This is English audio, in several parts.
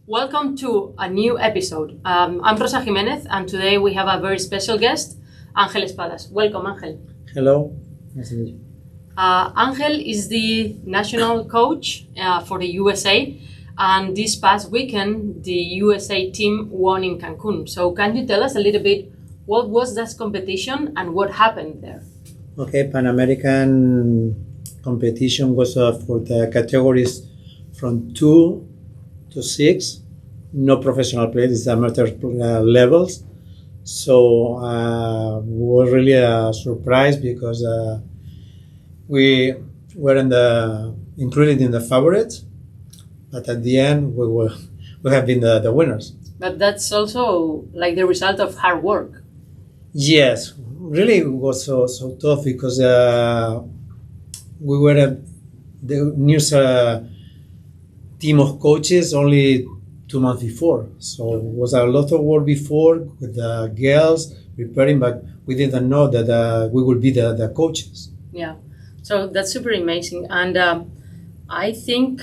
Welcome to a new episode. I'm Rosa Jimenez, and today we have a very special guest, Angel Espadas. Welcome, Angel. Hello. Nice to meet you. Angel is the national coach for the USA, and this past weekend, the USA team won in Cancun. So can you tell us a little bit what was that competition and what happened there? Okay, Pan American competition was for the categories from 2 to 6, no professional players, it's amateur levels. So we were really surprised because we were included in the favorites, but at the end we have been the winners. But that's also like the result of hard work. Yes, really it was so tough because we were the news team of coaches only 2 months before. So it was a lot of work before with the girls preparing, but we didn't know that we would be the coaches. Yeah, so that's super amazing. And I think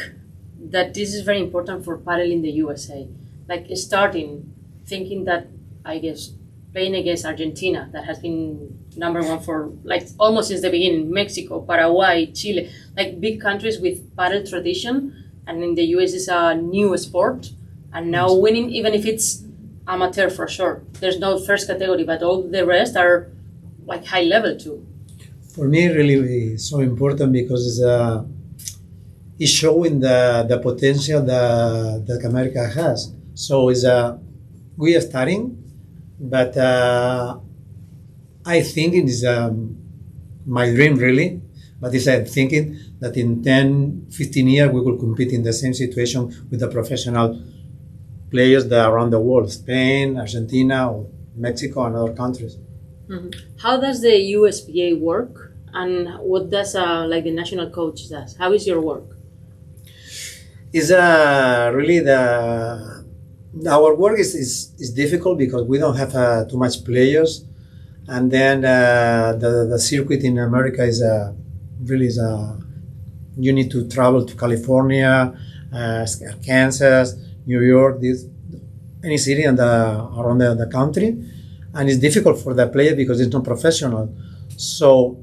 that this is very important for Pádel in the USA. Like starting thinking that, I guess, playing against Argentina, that has been number one for like almost since the beginning, Mexico, Paraguay, Chile, like big countries with Pádel tradition. And in the US, it's a new sport. And now winning, even if it's amateur for sure. There's no first category, but all the rest are like high level too. For me, really so important because it's showing the potential that America has. So we are starting, but I think it is my dream really, but it's thinking that in 10, 15 years we will compete in the same situation with the professional players that are around the world, Spain, Argentina, or Mexico, and other countries. Mm-hmm. How does the USPA work, and what does like the national coach does? How is your work? Is really our work is difficult because we don't have too much players, and then the circuit in America is really you need to travel to California, Kansas, New York, any city around the country, and it's difficult for the player because it's not professional. So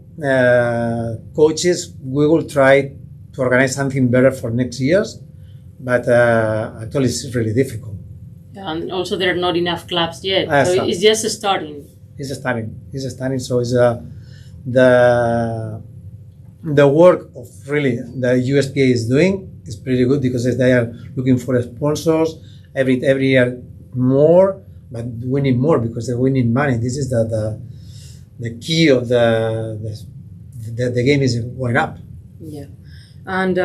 coaches, we will try to organize something better for next years, but actually it's really difficult. And also there are not enough clubs yet, so it's just starting. It's starting. So it's the work of really the USPA is doing is pretty good because they are looking for sponsors every year more, but we need more because we need money. This is the key of the game is going up. Yeah, and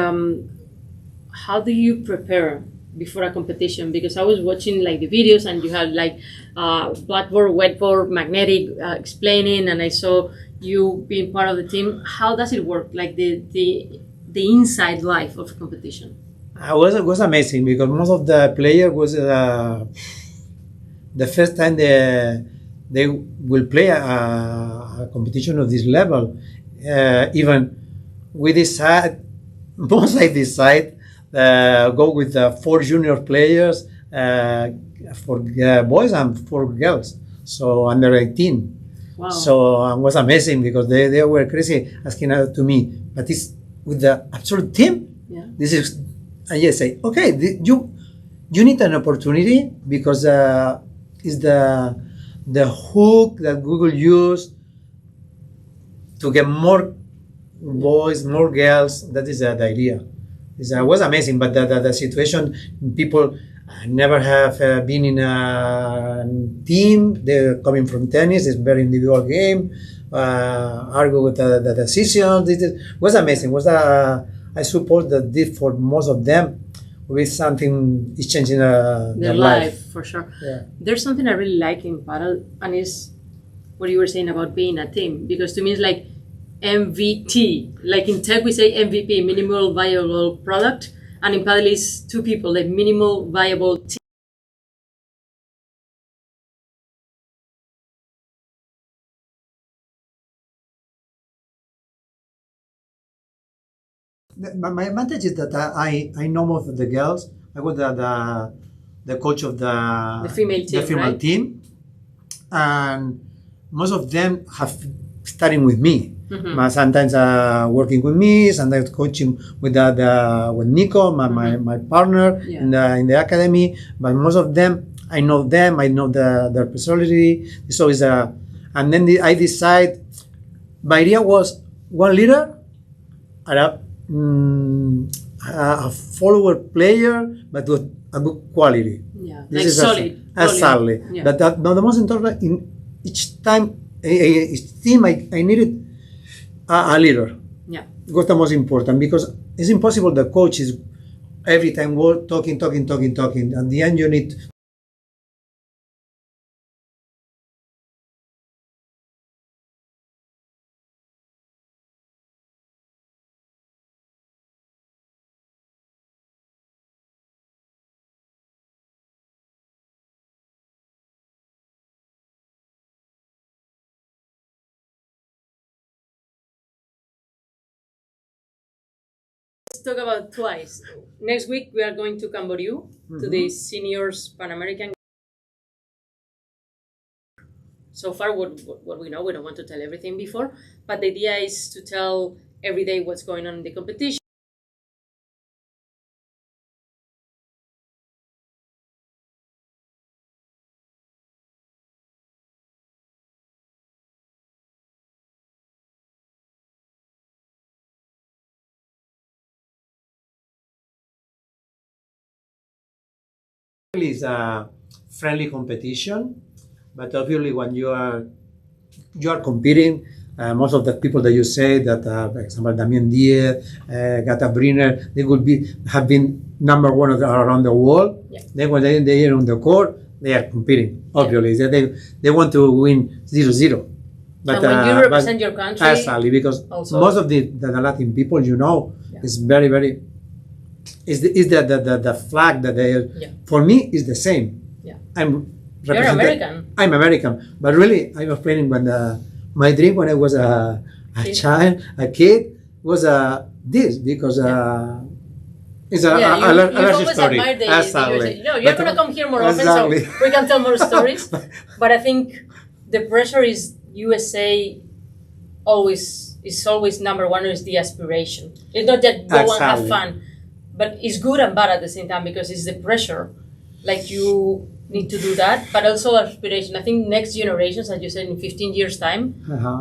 how do you prepare before a competition? Because I was watching like the videos and you have like blackboard, whiteboard, magnetic explaining, and I saw you being part of the team. How does it work? Like the inside life of a competition? It was amazing because most of the players was the first time they will play a competition of this level. Even we decide, most I decide go with 4 junior players for boys and 4 girls, so under 18. Wow. So it was amazing because they were crazy asking to me, but it's with the absolute team. Yeah. This is, and yes, say okay, you need an opportunity because is the hook that Google used to get more boys, more girls. That is the idea. It was amazing, but the situation, people never have been in a team. They're coming from tennis. It's a very individual game. Argue with the decisions. It was amazing. I suppose that did for most of them with something is changing their life for sure. Yeah. There's something I really like in Pádel, and it's what you were saying about being a team, because to me it's like MVP. Like in tech we say MVP, minimal viable product, and in Pádel is 2 people, like minimal viable team. My advantage is that I know most of the girls. I was the coach of the female team, and most of them have starting with me. Sometimes working with me, sometimes coaching with with Nico, my partner in the academy. But most of them, I know their personality. So it's and then I decide. My idea was one leader, a follower player, but with a good quality. Yeah, this like is solid. Yeah. But the most important in each time, each team, I needed a leader. Yeah, What's the most important? Because it's impossible. The coach is every time talking. At the end, you need. let's talk about twice. Next week we are going to Camboriú to the Seniors Panamerican. So far, what we know, we don't want to tell everything before, but the idea is to tell every day what's going on in the competition. It's a friendly competition, but obviously when you are competing, most of the people that you say that, for example, Damien Diaz, Gata Briner, they would have been number one around the world. Yeah. Then when they are on the court, they are competing. Obviously, they want to win 0-0. But when you represent your country, exactly, because also, most of the Latin people, is very, very. Is the flag that they for me is the same. Yeah. You're American. I'm American, but really I was playing when my dream when I was a kid was this because it's a large story. Exactly. No, you're gonna come here more often, so we can tell more stories. But I think the pressure is USA is always number one. Is the aspiration. It's not that go and have fun. But it's good and bad at the same time because it's the pressure. Like you need to do that, but also aspiration. I think next generations, as you said, in 15 years' time,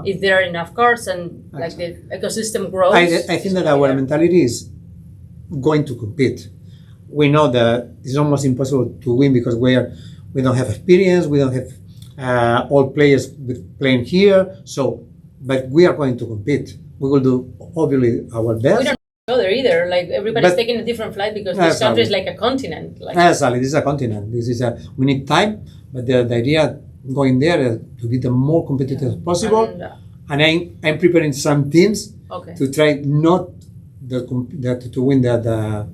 if there are enough cards and like the ecosystem grows. I think that our mentality is going to compete. We know that it's almost impossible to win because we don't have experience. We don't have all players playing here. So, but we are going to compete. We will do obviously our best. We don't go there either. Like everybody's taking a different flight because this country is like a continent. Exactly, this is a continent. We need time, but the idea going there is to be the more competitive as possible. And I'm preparing some teams to try not to win the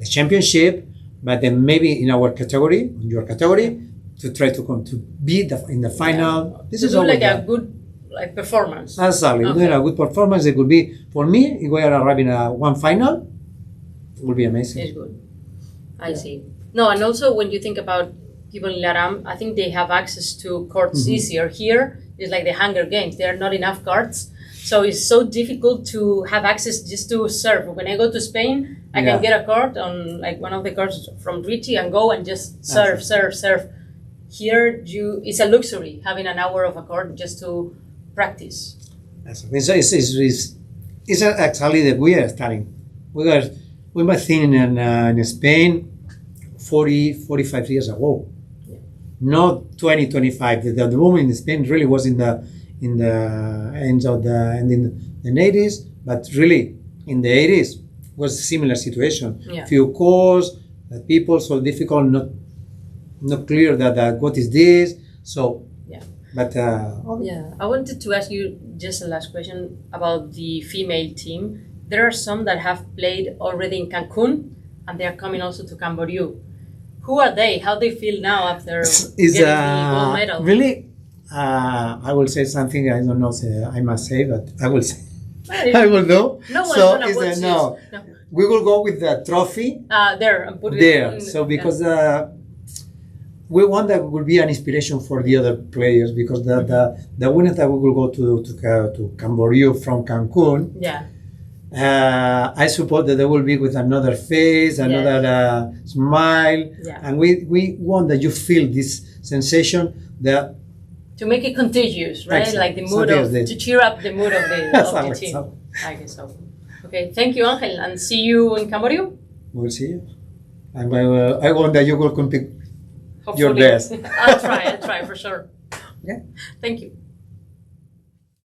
championship, but then maybe in our category, in your category, to try to be in the final. This is like a good performance. Exactly. Doing a good performance, it could be, for me, if we are arriving at one final, it will be amazing. It's good. I see. No, and also when you think about people in LATAM, I think they have access to courts easier. Here, it's like the Hunger Games. There are not enough cards. So it's so difficult to have access just to serve. When I go to Spain, I can get a card on like one of the cards from Richie and go and just serve. Here, it's a luxury having an hour of a card just to practice. It's actually that we are starting. We were thinking in Spain 45 years ago, not 25. The moment in Spain really was in the ends of the 80s, but really in the 80s was a similar situation. Few calls, people so difficult, not clear that what is this. So. But I wanted to ask you just a last question about the female team. There are some that have played already in Cancun, and they are coming also to Camboriú. Who are they? How they feel now after getting the gold medal? Really, I will say something I don't know. I must say, but I will say. I will know. No one's gonna watch no. We will go with the trophy there and put it there. in, So because we want that will be an inspiration for the other players, because the winner that we will go to Camboriú from Cancun. Yeah. I suppose that they will be with another face, another smile, and we want that you feel this sensation that to make it contagious, right? Excellent. Like the mood to cheer up the mood of the team. So. I guess so. Okay, thank you, Angel, and see you in Camboriú. We'll see you. And I want that you will compete Hopefully. your best. I'll try for sure. Okay. Thank you.